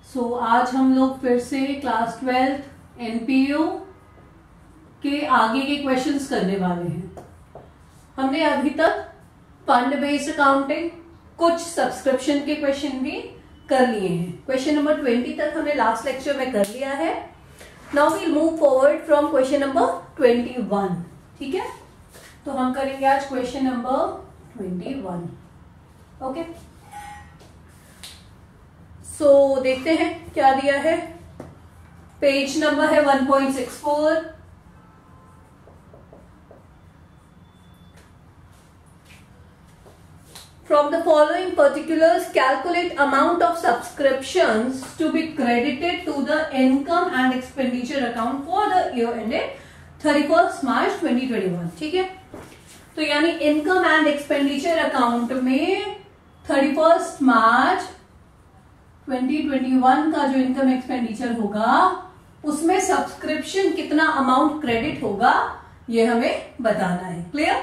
आज हम लोग फिर से क्लास 12 एनपीयू के आगे के क्वेश्चंस करने वाले हैं। हमने अभी तक फंड बेस्ड अकाउंटिंग, कुछ सब्सक्रिप्शन के क्वेश्चन भी कर लिए हैं। क्वेश्चन नंबर 20 तक हमने लास्ट लेक्चर में कर लिया है। Now we'll move forward from question number 21। ठीक है, तो हम करेंगे आज क्वेश्चन नंबर 21। ओके, सो देखते हैं क्या दिया है। पेज नंबर है 1.64। From the following particulars, calculate amount of subscriptions to be credited to the income and expenditure account for the year ended 31st March 2021। ठीक है, तो यानी इनकम एंड एक्सपेंडिचर अकाउंट में 31st मार्च 2021 का जो इनकम एक्सपेंडिचर होगा उसमें सब्सक्रिप्शन कितना अमाउंट क्रेडिट होगा ये हमें बताना है। क्लियर?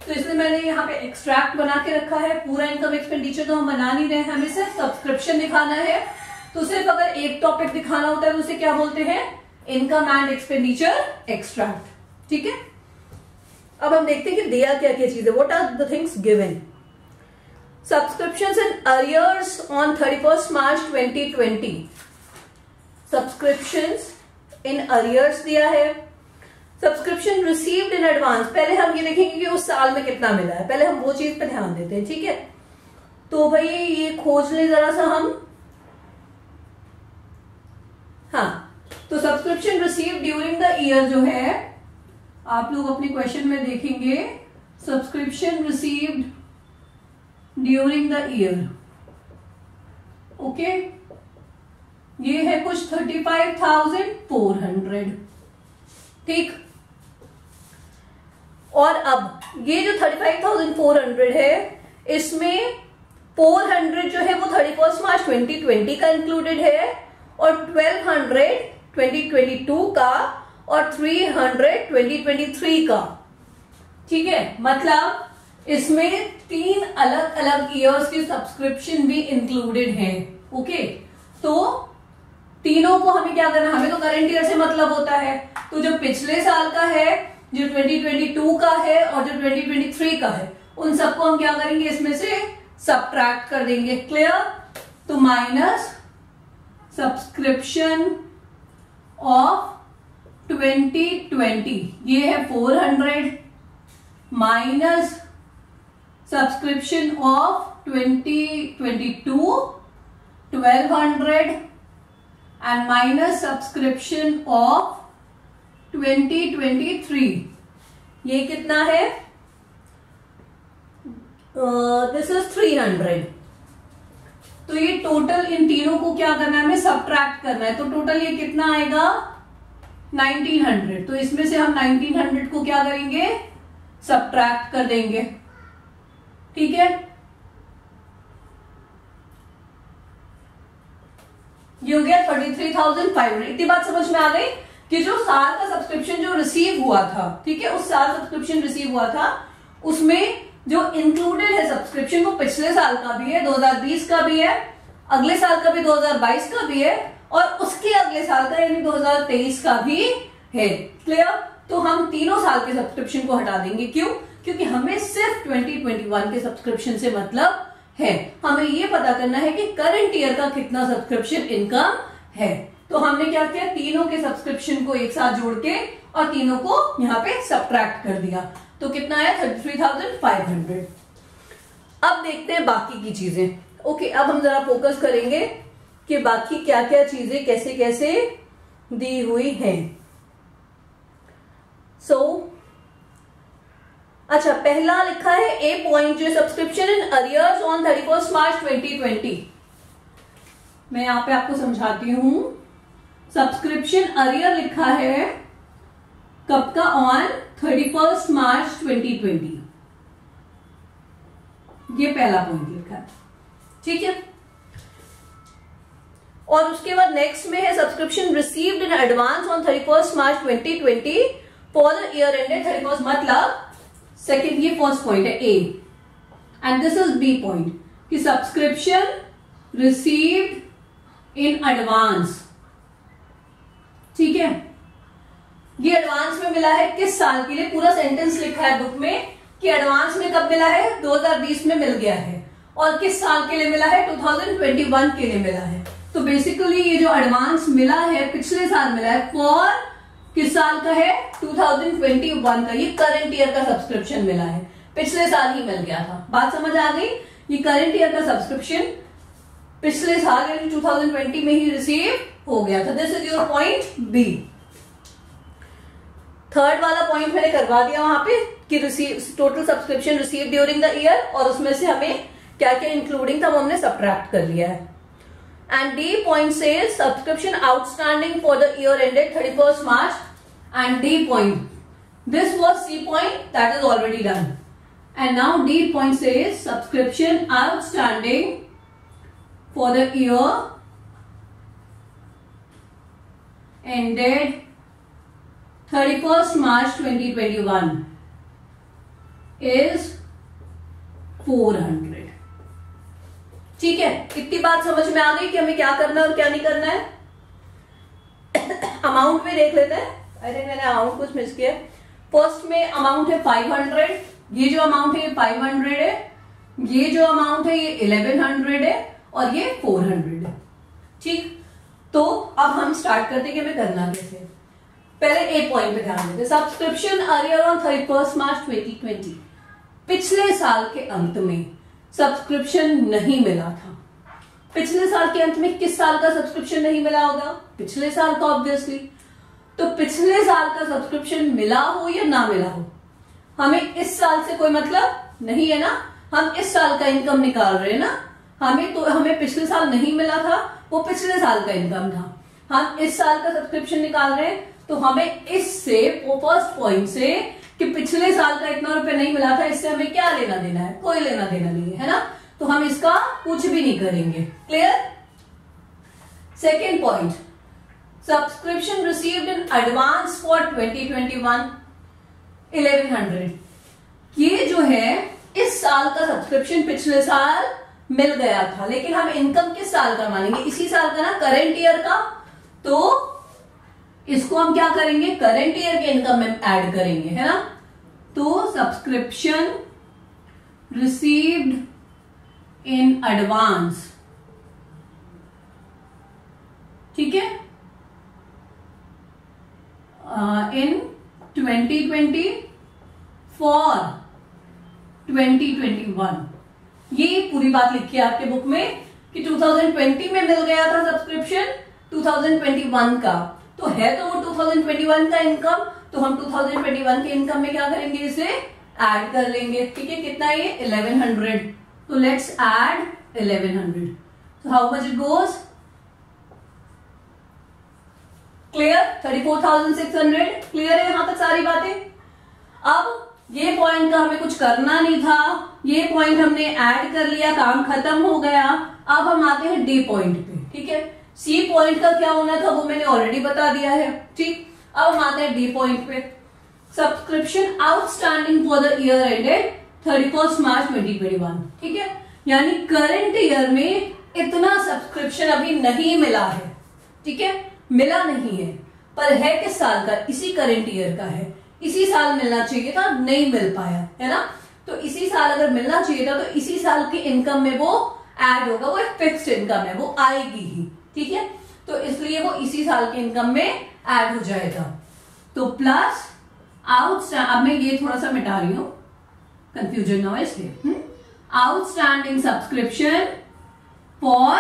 तो इसलिए मैंने यहाँ पे एक्सट्रैक्ट बना के रखा है। पूरा इनकम एक्सपेंडिचर तो हम बना नहीं रहे हैं, हमें सिर्फ सब्सक्रिप्शन दिखाना है। तो सिर्फ अगर एक टॉपिक दिखाना होता है तो उसे क्या बोलते हैं? Income and expenditure extract. ठीक है, अब हम देखते हैं कि दिया क्या क्या चीज है। What are the things given? Subscriptions in arrears on 31st March 2020। Subscriptions in arrears दिया है। Subscription received in advance, पहले हम ये देखेंगे कि उस साल में कितना मिला है, पहले हम वो चीज पे ध्यान देते हैं। ठीक है, तो भाई ये खोज ले जरा सा हम। हाँ, तो subscription receive during the year जो है, आप लोग अपने क्वेश्चन में देखेंगे subscription received during the year. Okay, ये है कुछ 35,400। ठीक, और अब ये जो 35,400 है इसमें 400 जो है वो 31st मार्च 2020 का इंक्लूडेड है, और 1200 2022 का, और 300 2023 का। ठीक है, मतलब इसमें 3 अलग अलग ईयर्स की सब्सक्रिप्शन भी इंक्लूडेड है। ओके, तो तीनों को हमें क्या करना है? हमें तो करंट ईयर से मतलब होता है, तो जो पिछले साल का है, जो 2022 का है और जो 2023 का है, उन सबको हम क्या करेंगे? इसमें से सब्ट्रैक्ट कर देंगे। क्लियर? तो माइनस सब्सक्रिप्शन ऑफ 2020 ये है 400, minus subscription of 2022 1200, and minus subscription of 2023 ये कितना है? This is 300। तो ये टोटल इन तीनों को क्या करना है? हमें सब्ट्रैक्ट करना है। तो टोटल ये कितना आएगा? 1900। तो इसमें से हम 1900 को क्या करेंगे? सब्ट्रैक्ट कर देंगे। ठीक है, ये हो गया 33,500। इतनी बात समझ में आ गई कि जो साल का सब्सक्रिप्शन जो रिसीव हुआ था, ठीक है, उस साल सब्सक्रिप्शन रिसीव हुआ था उसमें जो इंक्लूडेड है सब्सक्रिप्शन वो पिछले साल का भी है, 2020 का भी है, अगले साल का भी 2022 का भी है, और उसके अगले साल का यानी 2023 का भी है। क्लियर? तो हम तीनों साल के सब्सक्रिप्शन को हटा देंगे। क्यों? क्योंकि हमें सिर्फ 2021 के सब्सक्रिप्शन से मतलब है। हमें ये पता करना है कि करंट ईयर का कितना सब्सक्रिप्शन इनकम है। तो हमने क्या किया? तीनों के सब्सक्रिप्शन को एक साथ जोड़ के और तीनों को यहाँ पे सब्ट्रैक्ट कर दिया। तो कितना आया? 33,500। अब देखते हैं बाकी की चीजें। ओके, अब हम जरा फोकस करेंगे कि बाकी क्या क्या चीजें कैसे कैसे दी हुई हैं। अच्छा, पहला लिखा है ए पॉइंट जो subscription in arrears on 31st March 2020। मैं यहां पे आपको समझाती हूं। सब्सक्रिप्शन अरियर लिखा है कब का? On 31st March 2020। ये पहला पॉइंट लिखा है। ठीक है, और उसके बाद नेक्स्ट में है subscription received in advance on 31st March 2020 for the year ended 31st, मतलब सेकेंड, ये फर्स्ट पॉइंट है A, and this is B point कि सब्सक्रिप्शन रिसीव्ड इन एडवांस, ठीक है। ये एडवांस में मिला है किस साल के लिए, पूरा सेंटेंस लिखा है बुक में कि एडवांस में कब मिला है, 2020 में मिल गया है, और किस साल के लिए मिला है, 2021 के लिए मिला है। तो बेसिकली ये जो एडवांस मिला है पिछले साल मिला है, फॉर किस साल का है, 2021 का। ये करंट ईयर का सब्सक्रिप्शन मिला है, पिछले साल ही मिल गया था। बात समझ आ गई? ये करंट ईयर का सब्सक्रिप्शन पिछले साल यानी 2020 में ही रिसीव हो गया था। This is your point B. Third वाला पॉइंट मैंने करवा दिया वहां पे कि total subscription receive during the year, और उसमें से हमें क्या क्या इंक्लूडिंग था वो हमने सब्ट्रैक्ट कर लिया है। And D point says subscription outstanding for the year ended 31st March, and D point this was C point that is already done, and now D point says subscription outstanding for the year ended 31st March 2021 is 400। ठीक है, इतनी बात समझ में आ गई कि हमें क्या करना है और क्या नहीं करना है। अमाउंट में देख लेते हैं। आई थिंक मैंने अमाउंट कुछ मिस किया। फर्स्ट में अमाउंट है 500, ये जो अमाउंट है ये 500 है, ये जो अमाउंट है ये 1100 है, और ये 400 है। ठीक, तो अब हम स्टार्ट करते हैं कि हमें करना कैसे। पहले एक पॉइंट पे ध्यान देते, subscription earlier on 31st March 2020, पिछले साल के अंत में सब्सक्रिप्शन नहीं मिला था। पिछले साल के अंत में किस साल का सब्सक्रिप्शन नहीं मिला होगा, पिछले साल का ऑब्वियसली। तो पिछले साल का सब्सक्रिप्शन मिला हो या ना मिला हो, हमें इस साल से कोई मतलब नहीं है ना, हम इस साल का इनकम निकाल रहे हैं ना। हमें पिछले साल नहीं मिला था, वो पिछले साल का इनकम था। हम इस साल का सब्सक्रिप्शन निकाल रहे हैं, तो हमें इससे, वो फर्स्ट पॉइंट से कि पिछले साल का इतना रुपए नहीं मिला था, इससे हमें क्या लेना देना है, कोई लेना देना नहीं है ना। तो हम इसका कुछ भी नहीं करेंगे। Clear? Second point, subscription received in advance for 2021 1100। ये जो है इस साल का सब्सक्रिप्शन पिछले साल मिल गया था, लेकिन हम इनकम किस साल का मानेंगे, इसी साल का ना, करंट ईयर का। तो इसको हम क्या करेंगे, करंट ईयर के इनकम में ऐड करेंगे, है ना। तो सब्सक्रिप्शन रिसीव्ड इन एडवांस, ठीक है, इन 2020 फॉर 2021। ये पूरी बात लिखी है आपके बुक में कि 2020 में मिल गया था सब्सक्रिप्शन 2021 का, तो है तो वो 2021 का इनकम, तो हम 2021 के इनकम में क्या करेंगे, इसे ऐड कर लेंगे। ठीक है, कितना ये 1100, तो let's add 1100। So how much it goes? Clear? 34,600। Clear है यहां तक सारी बातें? अब ये पॉइंट का हमें कुछ करना नहीं था, ये पॉइंट हमने ऐड कर लिया, काम खत्म हो गया। अब हम आते हैं डी पॉइंट पे। ठीक है, सी पॉइंट का क्या होना था वो मैंने ऑलरेडी बता दिया है। ठीक, अब हम आते हैं डी पॉइंट पे, subscription outstanding for the year ended 31st March 2021। ठीक है, यानी करंट ईयर में इतना सब्सक्रिप्शन अभी नहीं मिला है। ठीक है, मिला नहीं है, पर है किस साल का, इसी करंट ईयर का है। इसी साल मिलना चाहिए था, नहीं मिल पाया, है ना। तो इसी साल अगर मिलना चाहिए था, तो इसी साल की इनकम में वो ऐड होगा, वो एक फिक्स्ड इनकम है, वो आएगी ही। ठीक है, तो इसलिए वो इसी साल की इनकम में ऐड हो जाएगा। तो प्लस अब मैं ये थोड़ा सा मिटा रही हूं, कंफ्यूजन ना हो इसलिए। Outstanding subscription for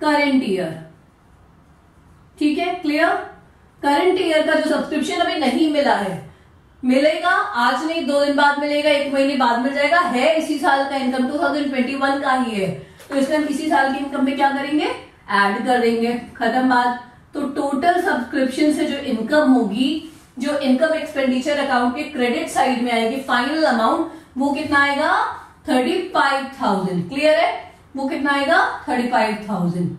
current year. ठीक है, क्लियर? करंट ईयर का जो सब्सक्रिप्शन अभी नहीं मिला है, मिलेगा आज नहीं, 2 दिन बाद मिलेगा, 1 महीने बाद मिल जाएगा, है इसी साल का इनकम 2021 का ही है, तो इसमें हम इसी साल की इनकम में क्या करेंगे, ऐड कर देंगे। खत्म बात। तो टोटल सब्सक्रिप्शन से जो इनकम होगी, जो इनकम एक्सपेंडिचर अकाउंट के क्रेडिट साइड में आएगी, फाइनल अमाउंट वो कितना आएगा, 35,000। क्लियर है? वो कितना आएगा, 35,000।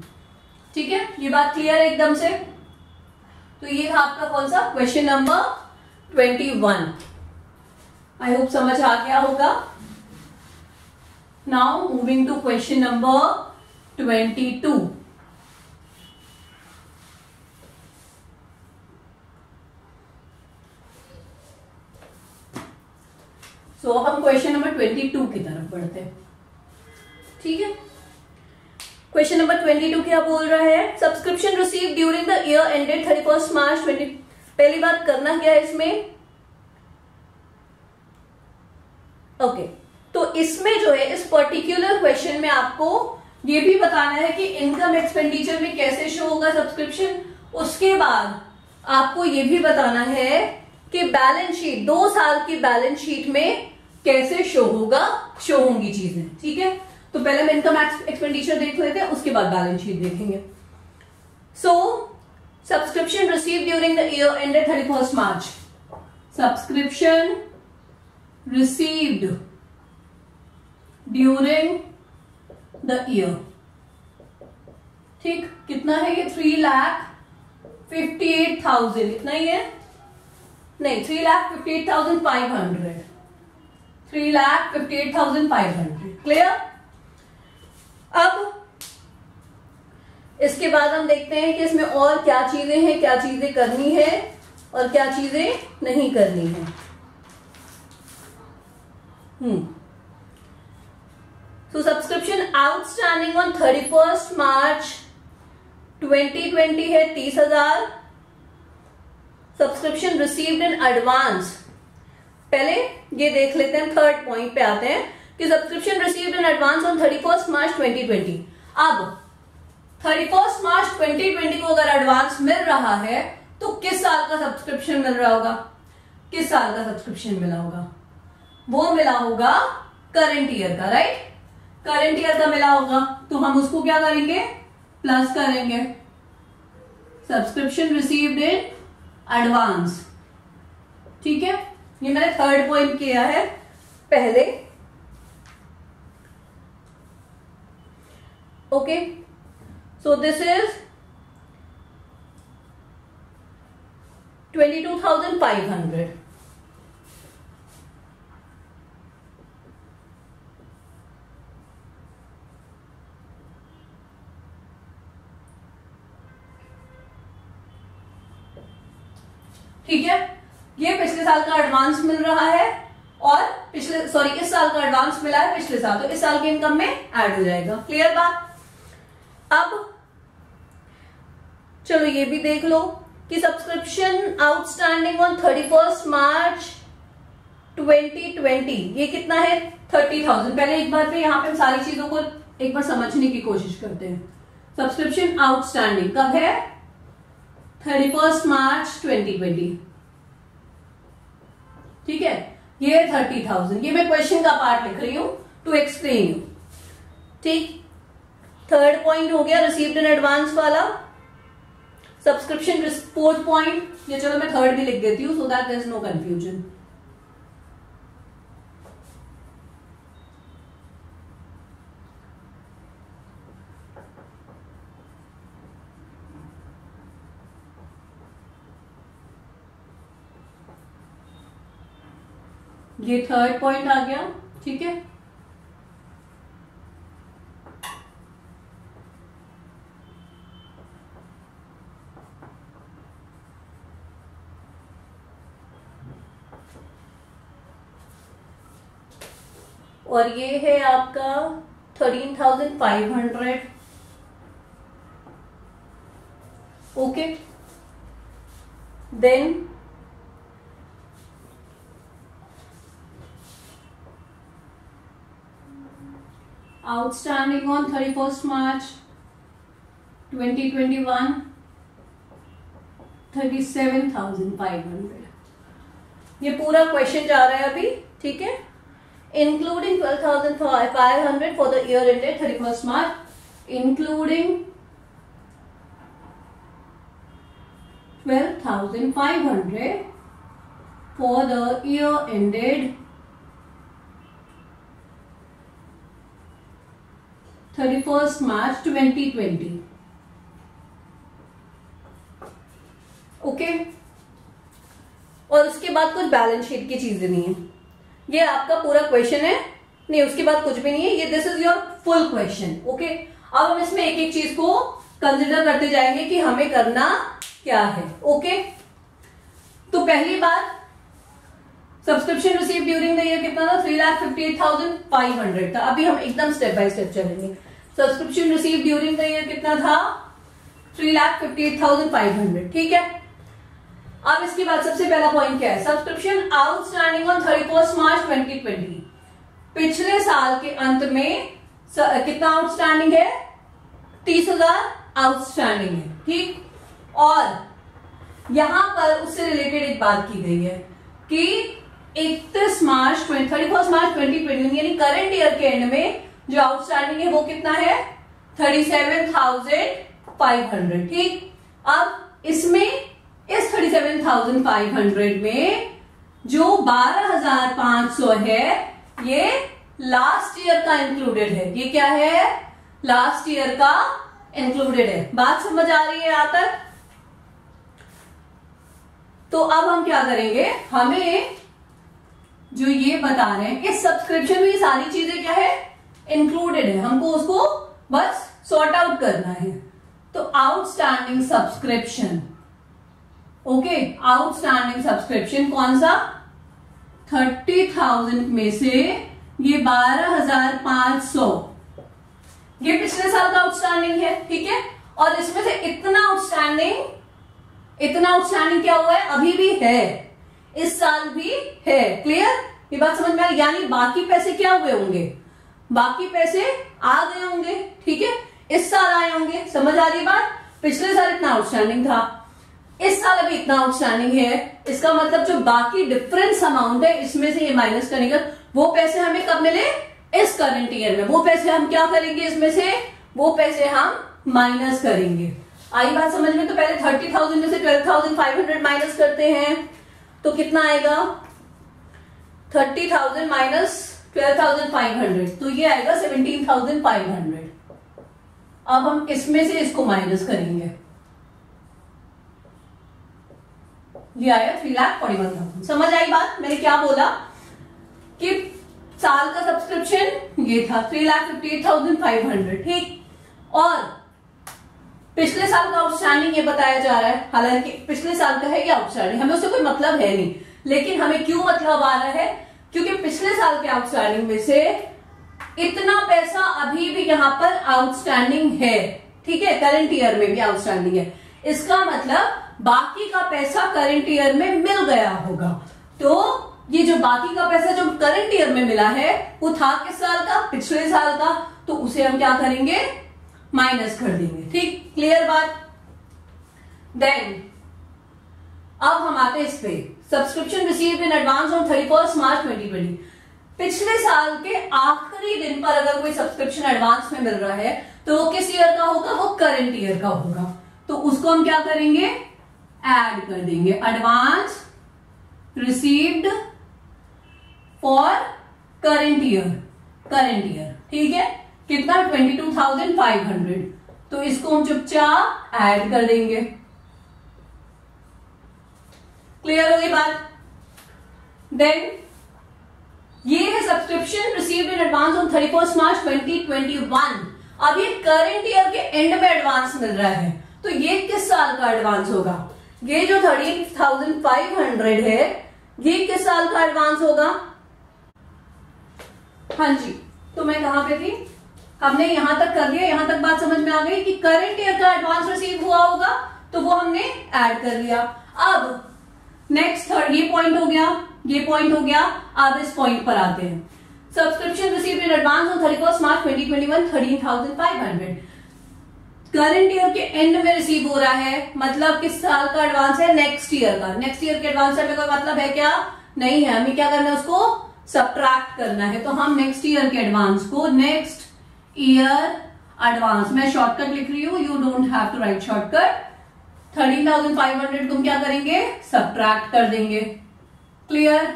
ठीक है, ये बात क्लियर है एकदम से। तो ये था आपका कौन सा, क्वेश्चन नंबर 21। आई होप समझ आ गया होगा। Now moving to question number 22। 22 की तरफ बढ़ते हैं। ठीक है, क्वेश्चन नंबर 22 क्या बोल रहा है? Subscription receive during the year ended 31 मार्च 20। पहली बात करना क्या है इसमें? ओके, तो इसमें जो है इस पर्टिकुलर क्वेश्चन में आपको ये भी बताना है कि इनकम एक्सपेंडिचर में कैसे शो होगा सब्सक्रिप्शन। उसके बाद आपको ये भी बताना है कि बैलेंस शीट, 2 साल की बैलेंस शीट में कैसे शो होंगी चीजें। ठीक है, तो पहले हम इनकम एक्सपेंडिचर देख लेते हैं, उसके बाद बैलेंस शीट देखेंगे। So subscription receive during the year ended 31 March. Subscription received during the year, ठीक, कितना है ये? 3,58,000, इतना ही है? नहीं, 3,58,500, 3,58,500। क्लियर? अब इसके बाद हम देखते हैं कि इसमें और क्या चीजें हैं, क्या चीजें करनी है और क्या चीजें नहीं करनी है। So subscription outstanding on 31st March 2020 है 30,000। सब्सक्रिप्शन रिसीव्ड इन एडवांस, पहले ये देख लेते हैं, थर्ड पॉइंट पे आते हैं कि subscription received in advance on 31st March 2020। अब 31st मार्च 2020 को अगर एडवांस मिल रहा है तो किस साल का सब्सक्रिप्शन मिल रहा होगा? किस साल का सब्सक्रिप्शन मिला होगा? वो मिला होगा करंट ईयर का, राइट? करंट ईयर का मिला होगा, तो हम उसको क्या करेंगे? प्लस करेंगे। सब्सक्रिप्शन रिसीव्ड इन एडवांस, ठीक है, ये मैंने थर्ड पॉइंट किया है पहले। Okay, so this is 22,500। ठीक है, ये पिछले साल का एडवांस मिल रहा है और इस साल का एडवांस मिला है पिछले साल, तो इस साल की इनकम में ऐड हो जाएगा। क्लियर बात? अब चलो ये भी देख लो कि subscription outstanding on 31st March 2020 ये कितना है? 30,000। पहले एक बार पे यहां पे हम सारी चीजों को एक बार समझने की कोशिश करते हैं। सब्सक्रिप्शन आउटस्टैंडिंग कब है? 31st मार्च 2020, ठीक है, ये 30,000। ये मैं क्वेश्चन का पार्ट लिख रही हूं टू एक्सप्लेन यू। ठीक, थर्ड पॉइंट हो गया रिसीव्ड इन एडवांस वाला। सब्सक्रिप्शन फोर्थ पॉइंट, ये चलो मैं थर्ड भी लिख देती हूं so that there is no confusion. ये थर्ड पॉइंट आ गया, ठीक है। और ये है आपका 13,500। Okay, then outstanding on 31st March 2021 37,500। ये पूरा क्वेश्चन जा रहा है अभी, ठीक है। Including 12,500 for the year ended 31st March, including 12,500 for the year ended 31st March 2020। Okay, और उसके बाद कुछ बैलेंस शीट की चीजें नहीं है। ये आपका पूरा क्वेश्चन है, नहीं उसके बाद कुछ भी नहीं है। ये this is your full question. Okay, अब हम इसमें एक एक चीज को कंसिडर करते जाएंगे कि हमें करना क्या है। ओके, तो पहली बात subscription receive during the year कितना था? 3,58,500 था। अभी हम एकदम स्टेप बाय स्टेप चलेंगे। Subscription receive during the year कितना था? 3,58,500। ठीक है, अब इसके बाद सबसे पहला पॉइंट क्या है? Subscription outstanding on 31 March 2020। पिछले साल के अंत में कितना आउटस्टैंडिंग है? 30,000 आउटस्टैंडिंग है। ठीक, और यहां पर उससे रिलेटेड एक बात की गई है कि 31 मार्च 2020 यानी करंट ईयर के एंड में जो आउटस्टैंडिंग है वो कितना है? 37,500। ठीक, अब इसमें इस 37,500 में जो 12,500 है ये लास्ट ईयर का इंक्लूडेड है। ये क्या है? लास्ट ईयर का इंक्लूडेड है। बात समझ आ रही है यहां तक? तो अब हम क्या करेंगे, हमें जो ये बता रहे हैं कि सब्सक्रिप्शन में ये सारी चीजें क्या है? इंक्लूडेड है, हमको उसको बस सॉर्ट आउट करना है। तो outstanding subscription, okay, outstanding subscription कौन सा? 30,000 में से ये 12,500 ये पिछले साल का आउटस्टैंडिंग है। ठीक है, और इसमें से इतना आउटस्टैंडिंग क्या हुआ है? अभी भी है, इस साल भी है। क्लियर? ये बात समझ में आ? यानी बाकी पैसे क्या हुए होंगे? बाकी पैसे आ गए होंगे। ठीक है, इस साल आए होंगे। समझ आ रही बात? पिछले साल इतना आउटस्टैंडिंग था, इस साल अभी इतना आउटस्टैंडिंग है। इसका मतलब जो बाकी डिफरेंस अमाउंट है इसमें से ये माइनस करेंगे। वो पैसे हमें कब मिले? इस करंट ईयर में। वो पैसे हम क्या करेंगे? इसमें से वो पैसे हम माइनस करेंगे। आई बात समझ में? तो पहले 30,000 में से 12,500 माइनस करते हैं तो कितना आएगा? 30,000 माइनस 12,500 तो ये आएगा 17,500। अब हम इसमें से इसको माइनस करेंगे, ये आया 3,41,000। समझ आई बात? मैंने क्या बोला कि साल का सब्सक्रिप्शन ये था 3,58,500। ठीक, और पिछले साल का आउटस्टैंडिंग ये बताया जा रहा है। हालांकि पिछले साल का है ये आउटस्टैंडिंग, हमें उससे कोई मतलब है नहीं, लेकिन हमें क्यों मतलब आ रहा है? क्योंकि पिछले साल के आउटस्टैंडिंग में से इतना पैसा अभी भी यहां पर आउटस्टैंडिंग है। ठीक है, करंट ईयर में भी आउटस्टैंडिंग है। इसका मतलब बाकी का पैसा करंट ईयर में मिल गया होगा। तो ये जो बाकी का पैसा जो करंट ईयर में मिला है वो था किस साल का? पिछले साल का। तो उसे हम क्या करेंगे? माइनस कर देंगे। ठीक, क्लियर बात? देन अब हम आते हैं इस पे, subscription received in advance on 31 March 2020। पिछले साल के आखिरी दिन पर अगर कोई सब्सक्रिप्शन एडवांस में मिल रहा है तो वो किस ईयर का होगा? वो करंट ईयर का होगा। तो उसको हम क्या करेंगे? ऐड कर देंगे। Advance received for current year. ठीक है, कितना? 22,500। तो इसको हम चुपचाप ऐड कर देंगे। क्लियर हो गई बात? देन ये है subscription received in advance on 31 March 2021। अब ये करंट ईयर के एंड में एडवांस मिल रहा है, तो ये किस साल का एडवांस होगा? ये जो 30,500 है ये किस साल का एडवांस होगा? हाँ जी, तो मैं कहां पे थी? हमने यहां तक कर लिया, यहां तक बात समझ में आ गई कि करंट ईयर का एडवांस रिसीव हुआ होगा तो वो हमने ऐड कर लिया। अब नेक्स्ट थर्ड ये पॉइंट हो गया, ये पॉइंट हो गया। अब इस पॉइंट पर आते हैं। Subscription received in advance on 31 March 2021 13,500। Current year के एंड में रिसीव हो रहा है, मतलब किस साल का एडवांस है? नेक्स्ट ईयर का। नेक्स्ट ईयर के एडवांस में कोई मतलब है क्या? नहीं है। हमें क्या करना है? उसको सब्ट्रैक्ट करना है। तो हम नेक्स्ट ईयर के एडवांस को नेक्स्ट ईयर एडवांस, मैं शॉर्टकट लिख रही हूं, you don't have to write shortcut. 13,500 तुम क्या करेंगे? सब्ट्रैक्ट कर देंगे। क्लियर?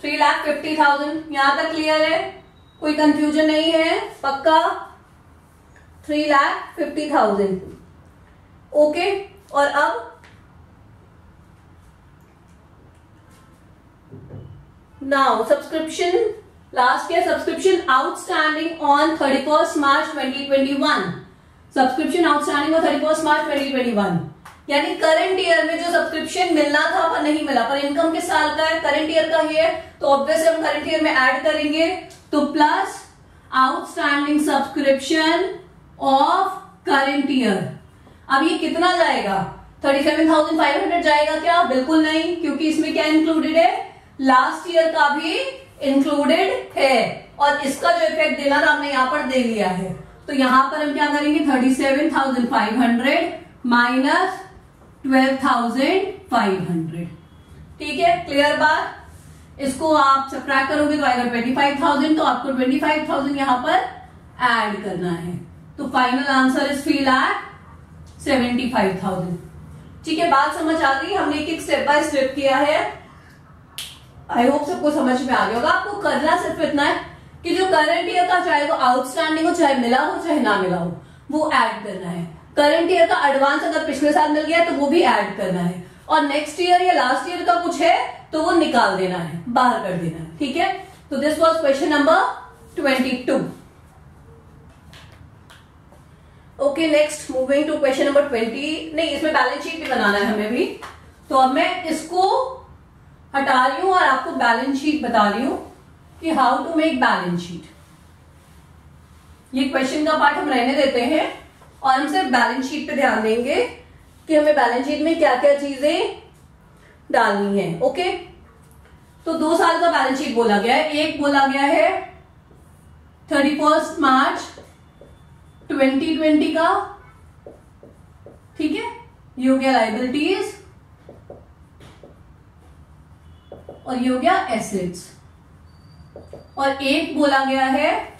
3,50,000 यहां तक क्लियर है? कोई कंफ्यूजन नहीं है? पक्का? 3,50,000। ओके, और अब now subscription last year subscription outstanding on 31 March 2021। Subscription outstanding on 31 March 2021 यानी करंट ईयर में जो सब्सक्रिप्शन मिलना था पर नहीं मिला, पर इनकम किस साल का है, करंट ईयर का ही है, तो ऑब्वियसली हम करंट ईयर में ऐड करेंगे, तो plus outstanding subscription of current year. अब ये कितना जाएगा, 37,500 जाएगा क्या, बिल्कुल नहीं, क्योंकि इसमें क्या इंक्लूडेड है, लास्ट ईयर का भी इंक्लूडेड है, और इसका जो इफेक्ट देना था हमने यहां पर दे लिया है। तो यहां पर हम क्या करेंगे, 37,500 माइनस 12,500, ठीक है, क्लियर बात। इसको आप सब्ट्रैक्ट करोगे तो आएगा 25,000, तो आपको 25,000 यहां पर ऐड करना है, तो फाइनल आंसर इज 3,75,000। ठीक है, बात समझ आ गई, हमने एक एक स्टेप बाय स्टेप किया है, आई होप सबको समझ में आ गया होगा। आपको करना सिर्फ इतना है कि जो करंट ईयर का, चाहे वो आउटस्टैंडिंग हो, चाहे मिला हो, चाहे ना मिला हो, वो ऐड करना है। करंट ईयर का एडवांस अगर पिछले साल मिल गया है तो वो भी ऐड करना है, और नेक्स्ट ईयर या लास्ट ईयर का कुछ है तो वो निकाल देना है, बाहर कर देना है, ठीक है। तो this was question number 22। Okay, next moving to question number 20। नहीं, इसमें बैलेंस शीट भी बनाना है हमें भी, तो अब मैं इसको हटा रही हूं और आपको बैलेंस शीट बता रही हूं कि how to make balance sheet. ये क्वेश्चन का पार्ट हम रहने देते हैं और हम सिर्फ बैलेंस शीट पे ध्यान देंगे कि हमें बैलेंस शीट में क्या क्या चीजें डालनी है। ओके, तो 2 साल का बैलेंस शीट बोला गया है, एक बोला गया है 31 मार्च 2020 का, ठीक है, ये हो गया लाइबिलिटीज और ये हो गया एसेट्स, और एक बोला गया है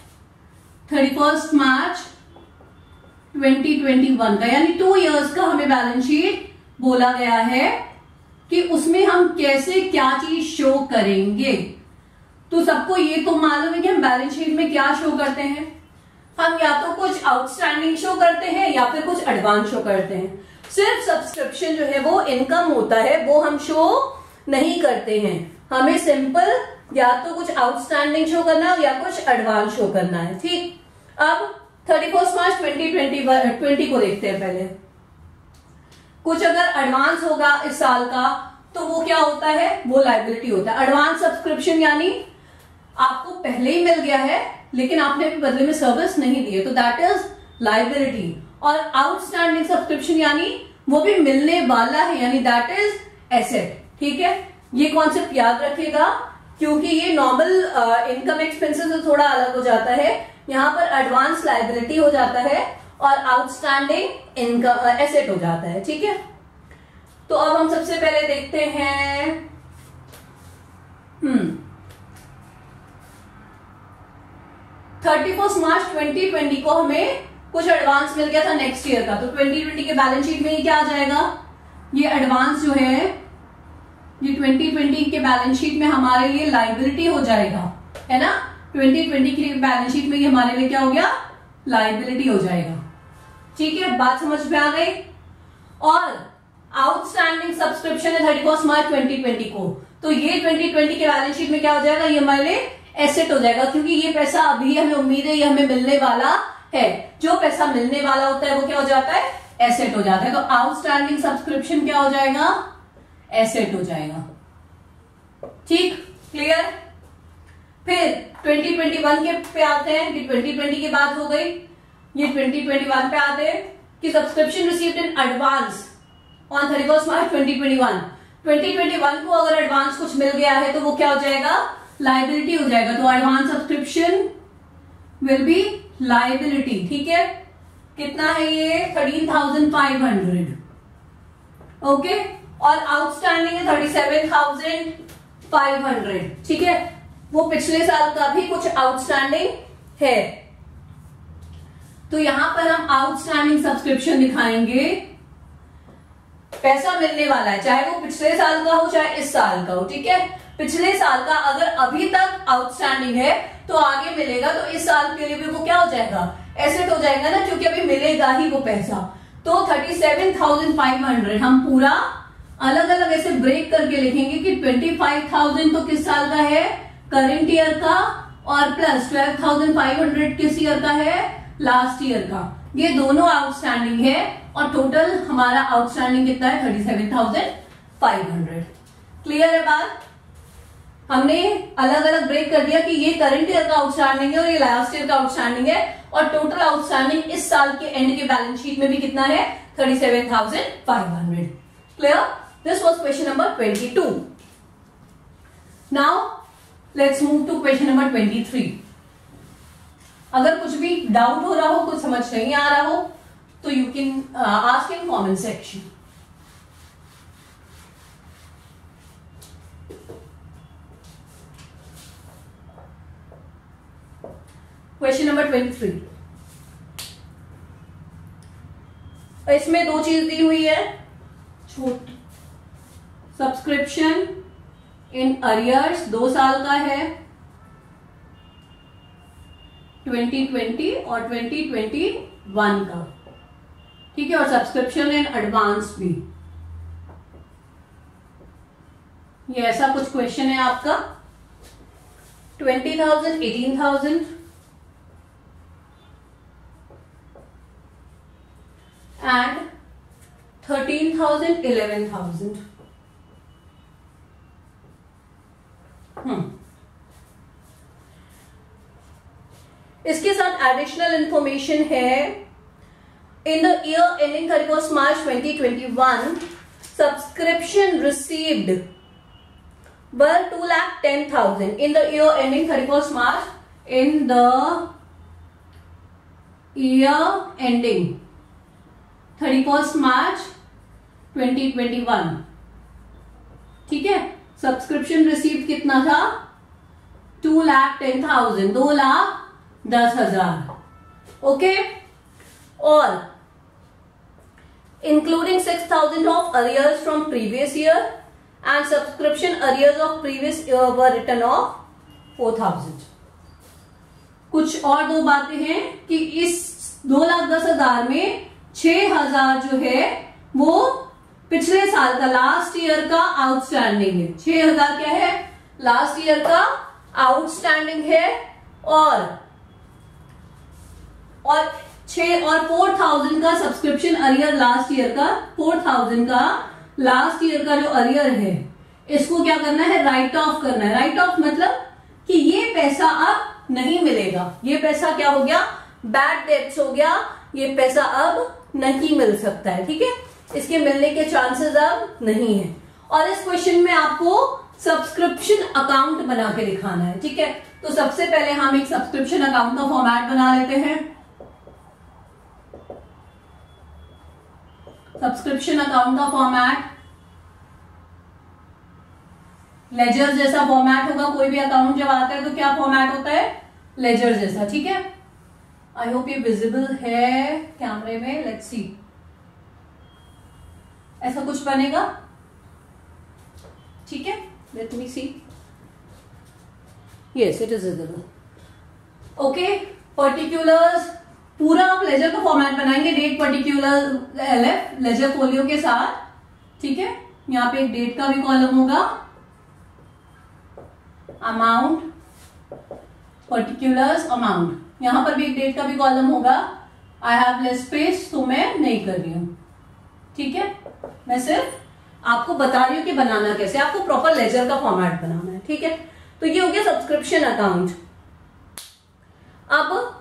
31 मार्च 2021 का, यानी 2 इयर्स का हमें बैलेंस शीट बोला गया है कि उसमें हम कैसे क्या चीज शो करेंगे। तो सबको ये तो मालूम है कि हम बैलेंस शीट में क्या शो करते हैं, हम या तो कुछ आउटस्टैंडिंग शो करते हैं या फिर कुछ एडवांस शो करते हैं। सिर्फ सब्सक्रिप्शन जो है वो इनकम होता है, वो हम शो नहीं करते हैं। हमें सिंपल या तो कुछ आउटस्टैंडिंग शो करना है या कुछ एडवांस शो करना है, ठीक। अब 31 मार्च 2020 को देखते हैं पहले। कुछ अगर एडवांस होगा इस साल का तो वो क्या होता है, वो लायबिलिटी होता है। एडवांस सब्सक्रिप्शन यानी आपको पहले ही मिल गया है लेकिन आपने भी बदले में सर्विस नहीं दी है, तो दैट इज लायबिलिटी। और आउटस्टैंडिंग सब्सक्रिप्शन यानी वो भी मिलने वाला है, यानी दैट इज एसेट, ठीक है। ये कॉन्सेप्ट याद रखिएगा क्योंकि ये नॉर्मल इनकम एक्सपेंसेस से थोड़ा अलग हो जाता है। यहां पर एडवांस लायबिलिटी हो जाता है और आउटस्टैंडिंग इनकम एसेट हो जाता है, ठीक है। तो अब हम सबसे पहले देखते हैं 31 मार्च 2020 को हमें कुछ एडवांस मिल गया था नेक्स्ट ईयर का, तो 2020 के बैलेंस शीट में ये क्या आ जाएगा, ये एडवांस जो है ये 2020 के बैलेंस शीट में हमारे लिए लायबिलिटी हो जाएगा, है ना। 2020 की बैलेंस शीट में ये हमारे लिए क्या हो गया, लायबिलिटी हो जाएगा, ठीक है। बात समझ में आ गई। और आउटस्टैंडिंग सब्सक्रिप्शन है 31 मार्च 2020 को, तो ये 2020 के बैलेंस शीट में क्या हो जाएगा, ये हमारे लिए एसेट हो जाएगा क्योंकि ये पैसा अभी हमें उम्मीद है ये हमें मिलने वाला है। जो पैसा मिलने वाला होता है वो क्या हो जाता है, एसेट हो जाता है। तो आउटस्टैंडिंग सब्सक्रिप्शन क्या हो जाएगा, एसेट हो जाएगा, ठीक, क्लियर। फिर 2021 के पे आते हैं कि 2020 की बात हो गई, ये 2021 पे आते हैं कि subscription received in advance on 31 March 2021। 2021 को अगर एडवांस कुछ मिल गया है तो वो क्या हो जाएगा, लायबिलिटी हो जाएगा। तो advance subscription will be liability, ठीक है। कितना है ये 13,500, ओके। और आउटस्टैंडिंग है 37,500, ठीक है। वो पिछले साल का भी कुछ आउटस्टैंडिंग है, तो यहां पर हम आउटस्टैंडिंग सब्सक्रिप्शन दिखाएंगे। पैसा मिलने वाला है चाहे वो पिछले साल का हो चाहे इस साल का हो, ठीक है। पिछले साल का अगर अभी तक आउटस्टैंडिंग है तो आगे मिलेगा, तो इस साल के लिए भी वो क्या हो जाएगा, एसेट हो जाएगा ना, क्योंकि अभी मिलेगा ही वो पैसा। तो 37,500 हम पूरा अलग अलग ऐसे ब्रेक करके लिखेंगे कि 25,000 तो किस साल का है, करंट ईयर का, और प्लस 12,500 किस ईयर का है, लास्ट ईयर का। ये दोनों आउटस्टैंडिंग है और टोटल हमारा आउटस्टैंडिंग कितना है 37,500। क्लियर है बात? हमने अलग अलग ब्रेक कर दिया कि ये करंट ईयर का आउटस्टैंडिंग है और ये लास्ट ईयर का आउटस्टैंडिंग है, और टोटल आउटस्टैंडिंग इस साल के एंड के बैलेंस शीट में भी कितना है 37,500। Clear? This was question number 22। Now let's move to question number 23। अगर कुछ भी डाउट हो रहा हो, कुछ समझ नहीं आ रहा हो, तो you can ask in comment section. Question number 23, इसमें दो चीज दी हुई है। छोट सब्सक्रिप्शन इन अरियर्स 2 साल का है 2020 और 2021 का, ठीक है, और सब्सक्रिप्शन इन एडवांस भी। ये ऐसा कुछ क्वेश्चन है आपका। 20,000, 18,000 and 13,000, 11,000। इसके साथ एडिशनल इंफॉर्मेशन है। In the year ending 31 March 2021 subscription received were 2,10,000 in the year ending 31st March, in the year ending 31st March 2021। ठीक है, सब्सक्रिप्शन रिसीव कितना था 2,10,000, 2,10,000। ओके, और including 6,000 of arrears from previous year and subscription arrears of previous year were written off 4,000। कुछ और दो बातें हैं कि इस 2,10,000 में 6,000 जो है वो पिछले साल का लास्ट ईयर का आउटस्टैंडिंग है। 6,000 क्या है, लास्ट ईयर का आउटस्टैंडिंग है, और 4,000 का सब्सक्रिप्शन अरियर लास्ट ईयर का, 4,000 का लास्ट ईयर का जो अरियर है इसको क्या करना है, राइट ऑफ करना है। राइट ऑफ मतलब कि ये पैसा अब नहीं मिलेगा, ये पैसा क्या हो गया, बैड डेट्स हो गया, ये पैसा अब नहीं मिल सकता है। ठीक है, इसके मिलने के चांसेस अब नहीं है। और इस क्वेश्चन में आपको सब्सक्रिप्शन अकाउंट बना के दिखाना है। ठीक है, तो सबसे पहले हम एक सब्सक्रिप्शन अकाउंट का फॉर्मेट बना लेते हैं। सब्सक्रिप्शन अकाउंट का फॉर्मेट लेजर जैसा फॉर्मेट होगा। कोई भी अकाउंट जब आता है तो क्या फॉर्मेट होता है, लेजर जैसा। ठीक है, आई होप ये विजिबल है कैमरे में। लेट्स सी, ऐसा कुछ बनेगा। ठीक है, let me see, yes it is visible. Okay, particulars पूरा आप लेजर का फॉर्मेट बनाएंगे, डेट पर्टिकुलर लेजर फोलियो के साथ। ठीक है, यहां पे एक डेट का भी कॉलम होगा, अमाउंट, पर्टिकुलर्स, अमाउंट, यहां पर भी एक डेट का भी कॉलम होगा। आई हैव लेस स्पेस तो मैं नहीं कर रही हूं। ठीक है, मैं सिर्फ आपको बता रही हूं कि बनाना कैसे, आपको प्रॉपर लेजर का फॉर्मेट बनाना है। ठीक है, तो ये हो गया सब्सक्रिप्शन अकाउंट। अब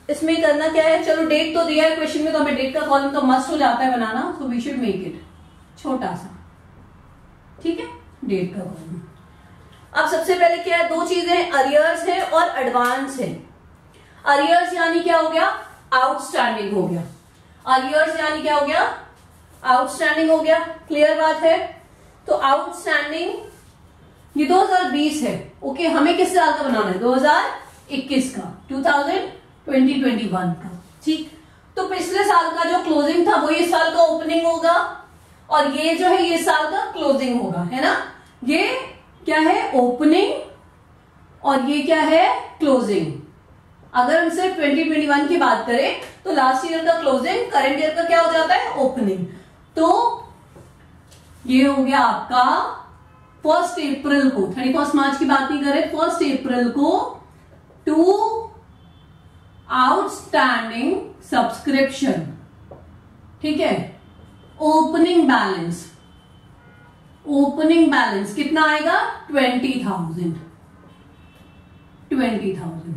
इसमें करना क्या है, चलो डेट तो दिया है क्वेश्चन में, तो हमें डेट का कॉलम तो मस्ट हो जाता है बनाना, so we should make it छोटा सा। ठीक है, डेट का कॉलम। अब सबसे पहले क्या है, दो चीजें, अरियर्स है और एडवांस है। अरियर्स यानी क्या हो गया, आउटस्टैंडिंग हो गया। अरियर्स यानी क्या हो गया, आउटस्टैंडिंग हो गया। क्लियर बात है? तो आउटस्टैंडिंग ये 2020 है। ओके, हमें किस साल का बनाना है, 2021 का, 2021 का। ठीक, तो पिछले साल का जो क्लोजिंग था वो इस साल का ओपनिंग होगा, और ये जो है ये साल का क्लोजिंग होगा, है ना। ये क्या है, ओपनिंग, और ये क्या है, क्लोजिंग। अगर हम सिर्फ 2021 की बात करें तो लास्ट ईयर का क्लोजिंग, करंट ईयर का क्या हो जाता है, ओपनिंग। तो ये हो गया आपका 1 अप्रैल को, 31 मार्च की बात नहीं करें, 1 अप्रैल को टू आउटस्टैंडिंग सब्सक्रिप्शन, ठीक है, ओपनिंग बैलेंस, ओपनिंग बैलेंस कितना आएगा 20,000, 20,000।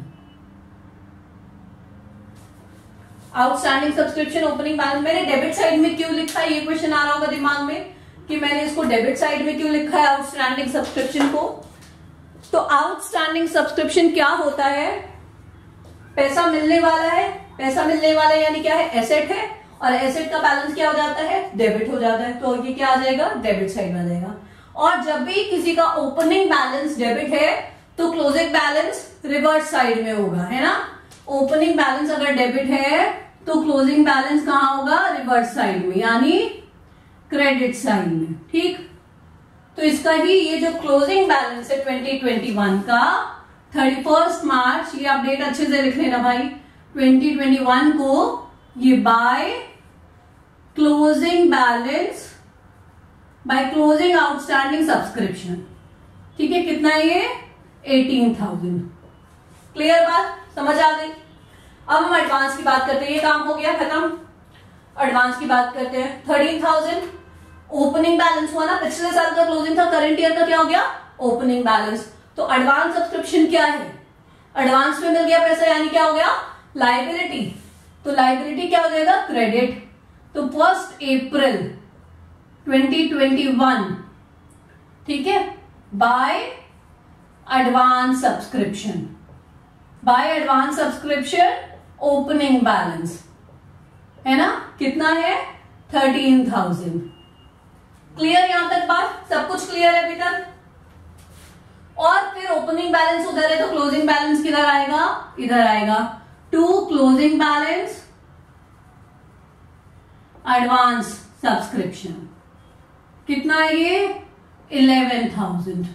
आउटस्टैंडिंग सब्सक्रिप्शन ओपनिंग बैलेंस मैंने डेबिट साइड में क्यों लिखा है, ये क्वेश्चन आ रहा होगा दिमाग में कि मैंने इसको डेबिट साइड में क्यों लिखा है आउटस्टैंडिंग सब्सक्रिप्शन को। तो आउटस्टैंडिंग सब्सक्रिप्शन क्या होता है, पैसा मिलने वाला है, पैसा मिलने वाला है यानी क्या है, एसेट है, और एसेट का बैलेंस क्या हो जाता है, डेबिट हो जाता है, तो ये क्या आ जाएगा, डेबिट साइड में आ जाएगा। और जब भी किसी का ओपनिंग बैलेंस डेबिट है तो क्लोजिंग बैलेंस रिवर्स साइड में होगा, है ना। ओपनिंग बैलेंस अगर डेबिट है तो क्लोजिंग बैलेंस कहां होगा, रिवर्स साइड में, यानी क्रेडिट साइड में, ठीक। तो इसका ही ये जो क्लोजिंग बैलेंस है 2021 का 31 मार्च, ये आप डेट अच्छे से लिख लेना भाई, 2021 को ये by closing balance, by closing outstanding subscription, ठीक है, कितना है ये 18,000। क्लियर बात, समझ आ गई। अब हम एडवांस की बात करते हैं, ये काम हो गया खत्म, एडवांस की बात करते हैं। 13,000 ओपनिंग बैलेंस हुआ ना, पिछले साल का क्लोजिंग था, करंट ईयर का क्या हो गया, ओपनिंग बैलेंस। तो एडवांस सब्सक्रिप्शन क्या है, एडवांस में मिल गया पैसा यानी क्या हो गया, लायबिलिटी। तो लायबिलिटी क्या हो जाएगा, क्रेडिट। तो 1 अप्रैल 2021, ठीक है, by advance subscription, by advance subscription opening balance है ना, कितना है 13,000। क्लियर यहां तक बात, सब कुछ क्लियर है अभी तक। और फिर ओपनिंग बैलेंस उधर है तो क्लोजिंग बैलेंस किधर आएगा, इधर आएगा, to closing balance advance subscription, कितना है ये 11,000।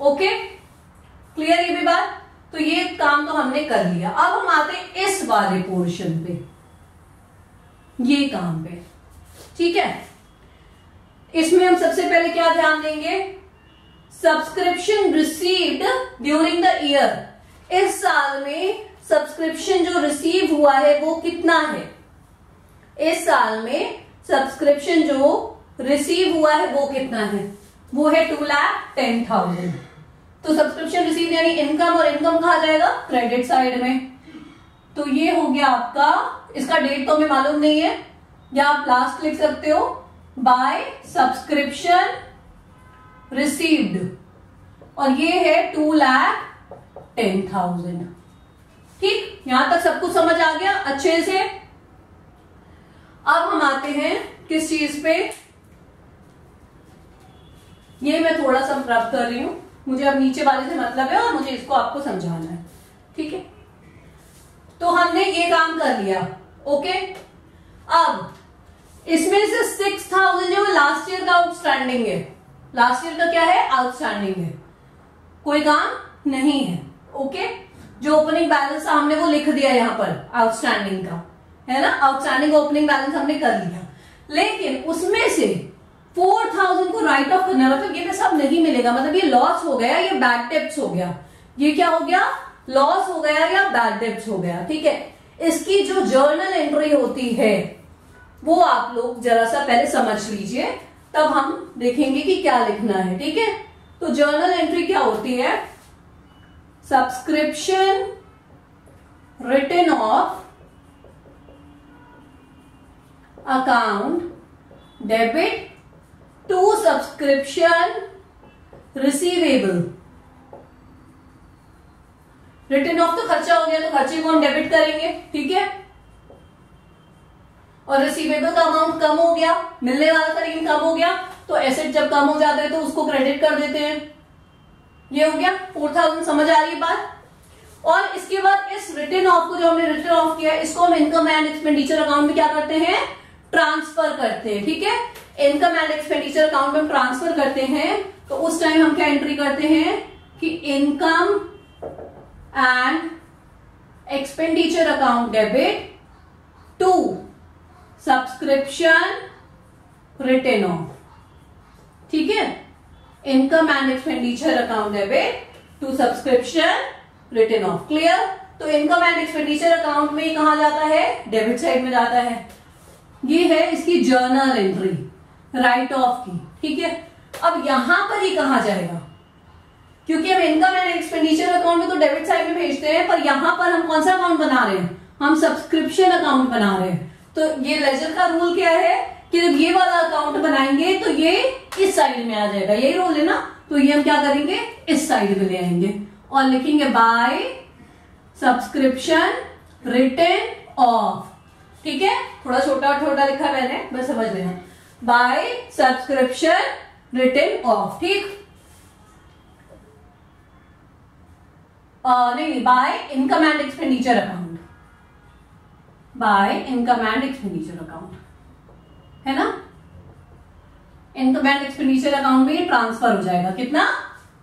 ओके, क्लियर ये भी बात। तो ये काम तो हमने कर लिया। अब हम आते हैं इस वाले पोर्शन पे, ये काम पे, ठीक है। इसमें हम सबसे पहले क्या ध्यान देंगे, subscription received during the year. इस साल में सब्सक्रिप्शन जो रिसीव हुआ है वो कितना है, इस साल में सब्सक्रिप्शन जो रिसीव हुआ है वो कितना है, वो है 2,10,000। तो सब्सक्रिप्शन रिसीव यानी इनकम, और इनकम कहा जाएगा क्रेडिट साइड में। तो ये हो गया आपका, इसका डेट तो हमें मालूम नहीं है, या आप लास्ट लिख सकते हो, बाय सब्सक्रिप्शन रिसीव्ड, और ये है 2,10,000। ठीक, यहां तक सब कुछ समझ आ गया अच्छे से। अब हम आते हैं किस चीज पे, ये मैं थोड़ा सा रब कर रही हूं, मुझे अब नीचे वाले से मतलब है और मुझे इसको आपको समझाना है, ठीक है। तो हमने ये काम कर लिया, ओके। अब इसमें से 6,000 जो लास्ट ईयर का आउटस्टैंडिंग है, लास्ट ईयर का क्या है, आउटस्टैंडिंग है, कोई काम नहीं है, ओके। जो ओपनिंग बैलेंस हमने वो लिख दिया यहां पर आउटस्टैंडिंग का, है ना, आउटस्टैंडिंग ओपनिंग बैलेंस हमने कर लिया। लेकिन उसमें से 4,000 को राइट ऑफ करना, मतलब ये सब नहीं मिलेगा, मतलब ये लॉस हो गया, ये बैड डेब्ट्स हो गया, ये क्या हो गया, लॉस हो गया या बैड डेब्ट्स हो गया, ठीक है। इसकी जो जर्नल एंट्री होती है वो आप लोग जरा सा पहले समझ लीजिए, तब हम देखेंगे कि क्या लिखना है, ठीक है। तो जर्नल एंट्री क्या होती है, subscription written off account debit to subscription receivable. Written off तो खर्चा हो गया, तो खर्चे को हम डेबिट करेंगे, ठीक है। और रिसीवेबल का अमाउंट कम हो गया, मिलने वाला था लेकिन कम हो गया, तो एसेट जब कम हो जाता है तो उसको क्रेडिट कर देते हैं। ये हो गया 4,000, समझ आ रही है बात। और इसके बाद इस रिटर्न ऑफ को, जो हमने रिटर्न ऑफ किया, इसको हम इनकम एंड एक्सपेंडिचर अकाउंट में क्या करते हैं, ट्रांसफर करते हैं, ठीक है। इनकम एंड एक्सपेंडिचर अकाउंट में ट्रांसफर करते हैं, तो उस टाइम हम क्या एंट्री करते हैं कि income and expenditure account debit to subscription written off, ठीक है। Income and expenditure account debit to subscription written off, clear. तो इनकम एंड एक्सपेंडिचर अकाउंट में कहा जाता है, डेबिट साइड में जाता है। ये है इसकी जर्नल एंट्री राइट ऑफ की, ठीक है। अब यहां पर ही कहा जाएगा, क्योंकि हम इनकम एंड एक्सपेंडिचर अकाउंट में तो डेबिट साइड में भेजते हैं, पर यहां पर हम कौन सा अकाउंट बना रहे हैं, हम सब्सक्रिप्शन अकाउंट बना रहे हैं। तो ये लेजर का रूल क्या है कि जब ये वाला अकाउंट बनाएंगे तो ये इस साइड में आ जाएगा, यही रूल है ना। तो ये हम क्या करेंगे, इस साइड में ले आएंगे और लिखेंगे बाय सब्सक्रिप्शन रिटन ऑफ, ठीक है। थोड़ा छोटा छोटा लिखा मैंने, बस समझ लेना, बाय सब्सक्रिप्शन रिटन ऑफ, ठीक। नहीं, by income and expenditure account, by income and expenditure account, है ना। इनकम एंड एक्सपेंडिचर अकाउंट में ट्रांसफर हो जाएगा कितना,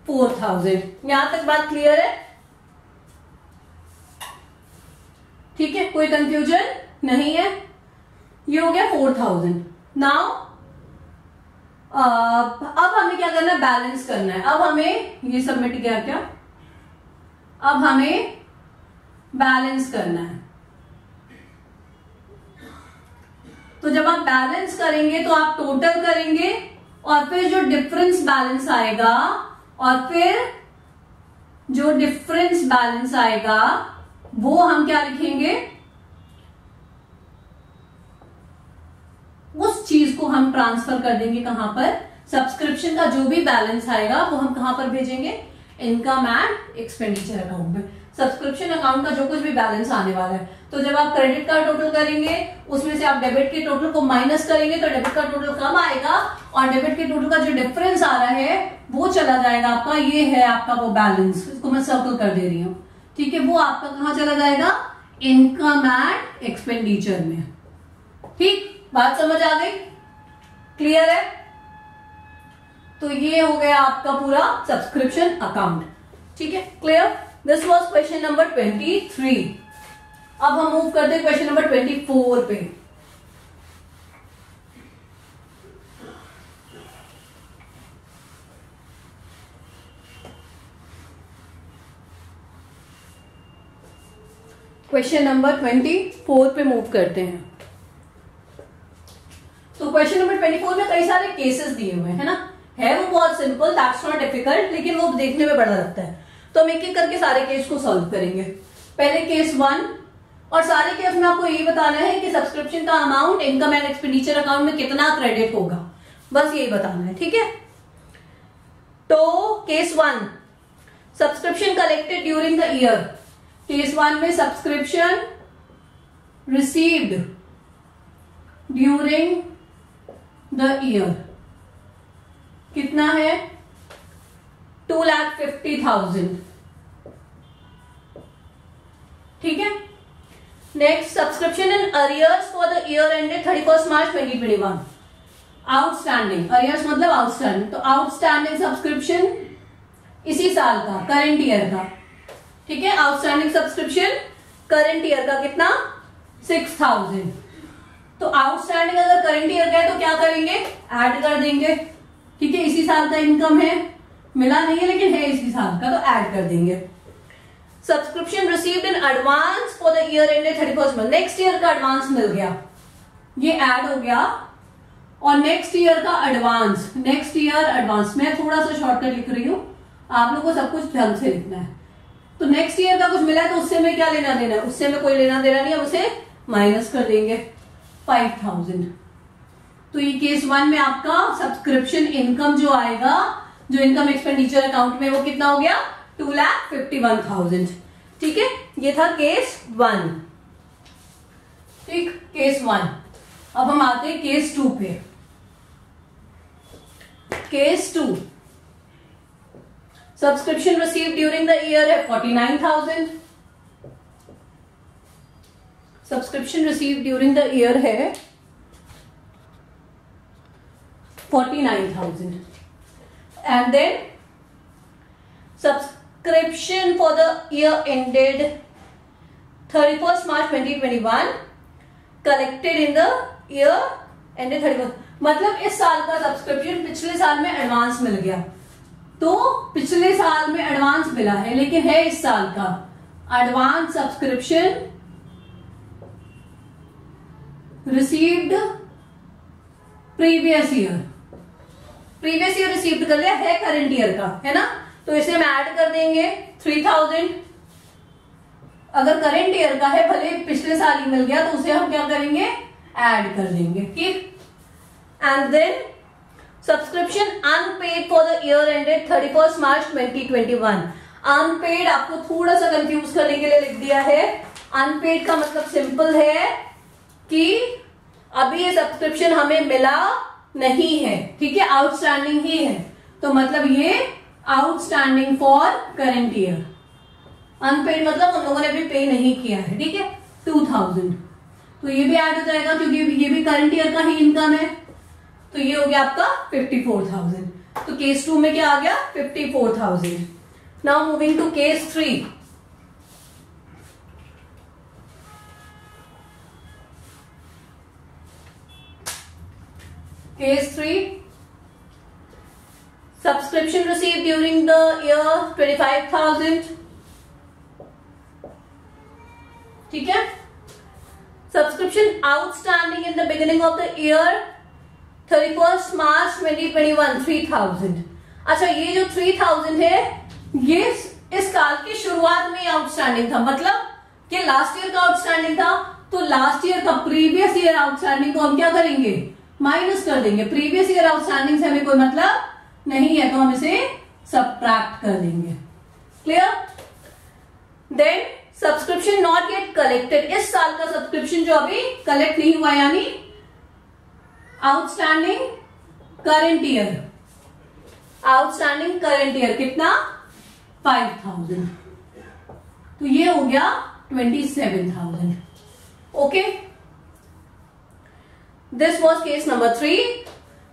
4000। यहां तक बात क्लियर है, ठीक है, कोई कंफ्यूजन नहीं है। ये हो गया 4000। नाउ अब हमें क्या करना है, बैलेंस करना है। अब हमें ये सबमिट किया क्या, अब हमें बैलेंस करना है। तो जब आप बैलेंस करेंगे तो आप टोटल करेंगे और फिर जो डिफरेंस बैलेंस आएगा, और फिर जो डिफरेंस बैलेंस आएगा वो हम क्या लिखेंगे, उस चीज को हम ट्रांसफर कर देंगे कहां पर, सब्सक्रिप्शन का जो भी बैलेंस आएगा वो हम कहां पर भेजेंगे, इनकम एंड एक्सपेंडिचर अकाउंट में। सब्सक्रिप्शन अकाउंट का जो कुछ भी बैलेंस आने वाला है, तो जब आप क्रेडिट का टोटल करेंगे उसमें से आप डेबिट के टोटल को माइनस करेंगे तो डेबिट का टोटल कम आएगा और डेबिट के टोटल का जो डिफरेंस आ रहा है वो चला जाएगा आपका, ये है आपका वो बैलेंस, इसको मैं सर्कल कर दे रही हूं, ठीक है। वो आपका कहां चला जाएगा, इनकम एंड एक्सपेंडिचर में, ठीक। बात समझ आ गई, क्लियर है। तो ये हो गया आपका पूरा सब्सक्रिप्शन अकाउंट, ठीक है, clear. This was question number 23। अब हम मूव करते हैं क्वेश्चन नंबर 24 पे। क्वेश्चन नंबर 24 पे मूव करते हैं। तो क्वेश्चन नंबर 24 में कई सारे केसेस दिए हुए हैं ना, है वो बहुत सिंपल, दैट्स नॉट डिफिकल्ट, लेकिन वो देखने में बड़ा लगता है। तो हम एक एक करके सारे केस को सॉल्व करेंगे। पहले केस 1, और सारे केस में आपको यही बताना है कि सब्सक्रिप्शन का amount income and expenditure account में कितना क्रेडिट होगा, बस यही बताना है, ठीक है। तो case 1, subscription collected during the year. Case 1 में subscription received during the year कितना है, 2,50,000, ठीक है। Next, subscription in arrears for the year ended 31 March 2021। Outstanding, arrears मतलब आउटस्टैंडिंग, तो आउटस्टैंडिंग सब्सक्रिप्शन इसी साल का, करंट ईयर का, ठीक है। आउटस्टैंडिंग सब्सक्रिप्शन करंट ईयर का कितना, 6,000। तो आउटस्टैंडिंग अगर करंट ईयर का है तो क्या करेंगे, ऐड कर देंगे, ठीक है। इसी साल का इनकम है, मिला नहीं है लेकिन है इसी साल का, तो ऐड कर देंगे। Subscription received in advance for the year ended 31 month, next year का एडवांस मिल गया, ये ऐड हो गया। और नेक्स्ट ईयर का एडवांस, नेक्स्ट ईयर एडवांस, मैं थोड़ा सा शॉर्टकट लिख रही हूं, आप लोग को सब कुछ ढंग से लिखना है। तो नेक्स्ट ईयर का कुछ मिला है तो उससे में क्या लेना देना है, उससे में कोई लेना देना नहीं है, उसे माइनस कर देंगे 5,000। तो ये केस 1 में आपका सब्सक्रिप्शन इनकम जो आएगा, जो इनकम एक्सपेंडिचर अकाउंट में, वो कितना हो गया, 2,51,000, ठीक है। ये था केस 1, ठीक, केस 1। अब हम आते हैं केस 2 पे। Case 2, subscription received during the year है 49,000। Subscription received during the year है 49,000 and then subscription for the year ended 31st March 2021 collected in the year ended 31st, मतलब इस साल का सब्सक्रिप्शन पिछले साल में एडवांस मिल गया, तो पिछले साल में एडवांस मिला है लेकिन है इस साल का, advance subscription received previous year, previous year received कर लिया है करंट ईयर का, है ना, तो इसे हम ऐड कर देंगे 3000। अगर करंट ईयर का है, भले पिछले साल ही मिल गया, तो उसे हम क्या करेंगे, ऐड कर देंगे, ठीक। And then subscription unpaid for the year ended 31 March 2021। Unpaid आपको थोड़ा सा कंफ्यूज करने के लिए लिख दिया है। अनपेड का मतलब सिंपल है कि अभी ये सब्सक्रिप्शन हमें मिला नहीं है, ठीक है, आउटस्टैंडिंग ही है, तो मतलब ये outstanding for current year. Unpaid मतलब उन लोगों ने अभी पे नहीं किया है, ठीक है, 2000, तो ये भी ऐड हो जाएगा क्योंकि ये भी करंट ईयर का ही इनकम है, तो ये हो गया आपका 54,000। तो केस 2 में क्या आ गया, 54,000। Now moving to case 3। Case 3, subscription receive during the year 25,000, ठीक है। Subscription outstanding in the beginning of the year 31 March 2021 3,000। अच्छा, ये जो 3,000 है ये इस साल की शुरुआत में आउटस्टैंडिंग था, मतलब कि लास्ट ईयर का आउटस्टैंडिंग था, तो लास्ट ईयर का प्रीवियस ईयर आउटस्टैंडिंग को हम क्या करेंगे, माइनस कर देंगे। प्रीवियस ईयर आउटस्टैंडिंग से हमें कोई मतलब नहीं है, तो हम इसे सबट्रैक्ट कर देंगे। Clear. Then subscription not yet collected, इस साल का सब्सक्रिप्शन जो अभी कलेक्ट नहीं हुआ, यानी outstanding current year, outstanding current year कितना, 5,000, तो ये हो गया 27,000। Okay, this was case number 3।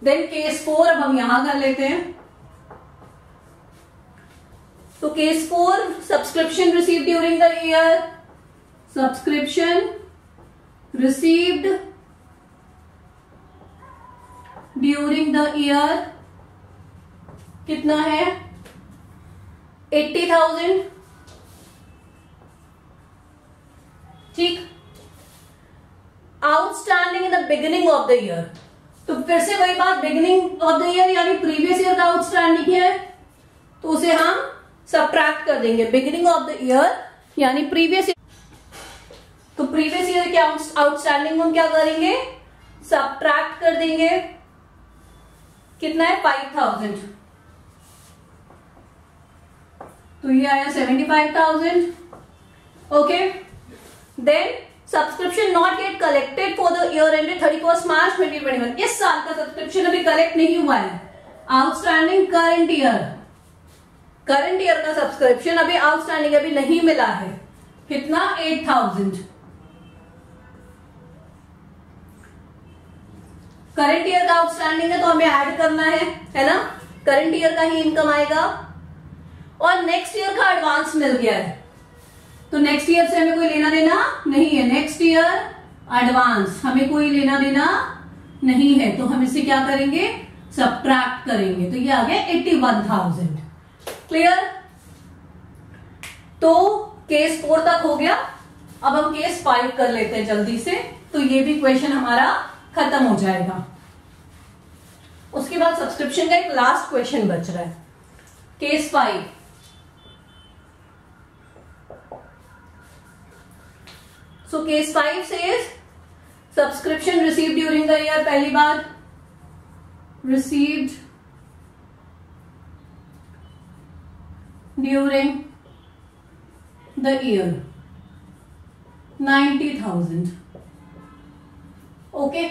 Then case 4 अब हम यहां कर लेते हैं। तो case 4, subscription received during the year, subscription received during the year कितना है, 80,000, ठीक। Outstanding in the beginning of the year, तो फिर से वही बात, बिगिनिंग ऑफ द ईयर यानी प्रीवियस ईयर का आउटस्टैंडिंग है, तो उसे हम सबट्रैक्ट कर देंगे। बिगिनिंग ऑफ द ईयर यानी प्रीवियस, तो प्रीवियस ईयर के आउटस्टैंडिंग हम क्या करेंगे, सबट्रैक्ट कर देंगे। कितना है, 5,000, तो ये आया 75,000। Okay, then subscription not yet collected for the year ended 31 March 2021। इस साल का सब्सक्रिप्शन अभी कलेक्ट नहीं हुआ है, outstanding current year, current year का सब्सक्रिप्शन अभी आउटस्टैंडिंग अभी नहीं मिला है, कितना, 8,000। करंट ईयर का आउटस्टैंडिंग है तो हमें ऐड करना है ना, करंट ईयर का ही इनकम आएगा। और नेक्स्ट ईयर का एडवांस मिल गया है, तो नेक्स्ट ईयर से हमें कोई लेना देना नहीं है, नेक्स्ट ईयर एडवांस हमें कोई लेना देना नहीं है, तो हम इसे क्या करेंगे, सबट्रैक्ट करेंगे, तो ये आ गया 81,000। क्लियर। तो केस 4 तक हो गया। अब हम केस 5 कर लेते हैं जल्दी से, तो ये भी क्वेश्चन हमारा खत्म हो जाएगा। उसके बाद सब्सक्रिप्शन का एक लास्ट क्वेश्चन बच रहा है, case 5। So case 5 says subscription received during the year, पहली बार received during the year 90,000। Okay,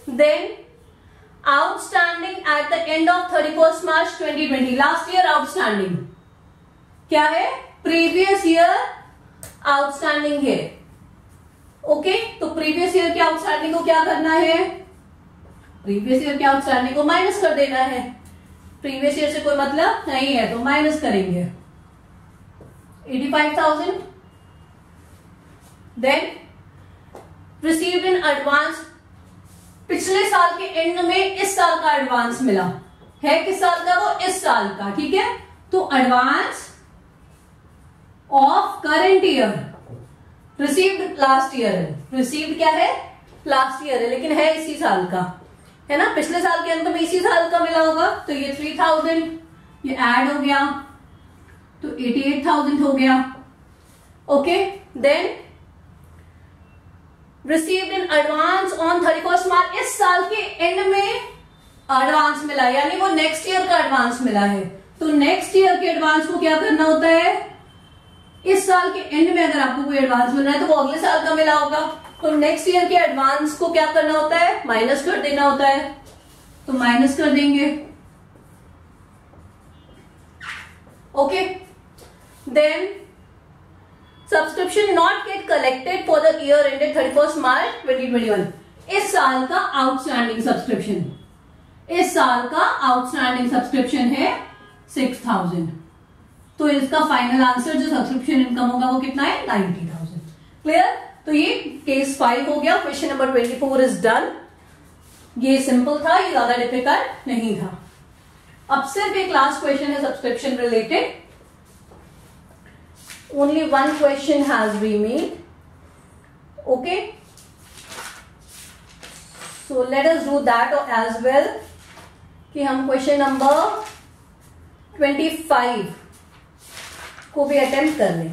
then outstanding at the end of 31 March 2020, last year outstanding क्या है, प्रीवियस ईयर आउटस्टैंडिंग है। ओके, तो प्रीवियस ईयर के आउटस्टैंडिंग को क्या करना है, प्रीवियस ईयर के आउटस्टैंडिंग को माइनस कर देना है। प्रीवियस ईयर से कोई मतलब नहीं है तो माइनस करेंगे 85,000। देन रिसीव्ड इन एडवांस, पिछले साल के एंड में इस साल का एडवांस मिला है, किस साल का, वो इस साल का, ठीक है। तो advance of current year received last year है। रिसीव्ड क्या है? लास्ट ईयर है, लेकिन है इसी साल का, है ना, पिछले साल के अंत में इसी साल का मिला होगा। तो ये 3000 ये ऐड हो गया तो 88,000 हो गया। Okay, then received in advance on 31 March, इस साल के एंड में एडवांस मिला, यानी वो नेक्स्ट ईयर का एडवांस मिला है। तो नेक्स्ट ईयर के एडवांस को क्या करना होता है? इस साल के एंड में अगर आपको कोई एडवांस मिल रहा है तो वो अगले साल का मिला होगा, तो नेक्स्ट ईयर के एडवांस को क्या करना होता है? माइनस कर देना होता है। तो माइनस कर देंगे। Okay, then subscription not yet collected for the year ended 31 March 2021, इस साल का आउटस्टैंडिंग सब्सक्रिप्शन, इस साल का आउटस्टैंडिंग सब्सक्रिप्शन है 6000। तो इसका फाइनल आंसर जो सब्सक्रिप्शन इनकम होगा वो कितना है? 90,000। क्लियर? तो ये केस 5 हो गया। Question number 24 is done. ये सिंपल था, ये ज्यादा डिफिकल्ट नहीं था। अब सिर्फ एक लास्ट क्वेश्चन है subscription related. Only one question has remained. Okay, so let us do that as well, कि हम क्वेश्चन नंबर 25 को भी अटेम्प्ट कर लें।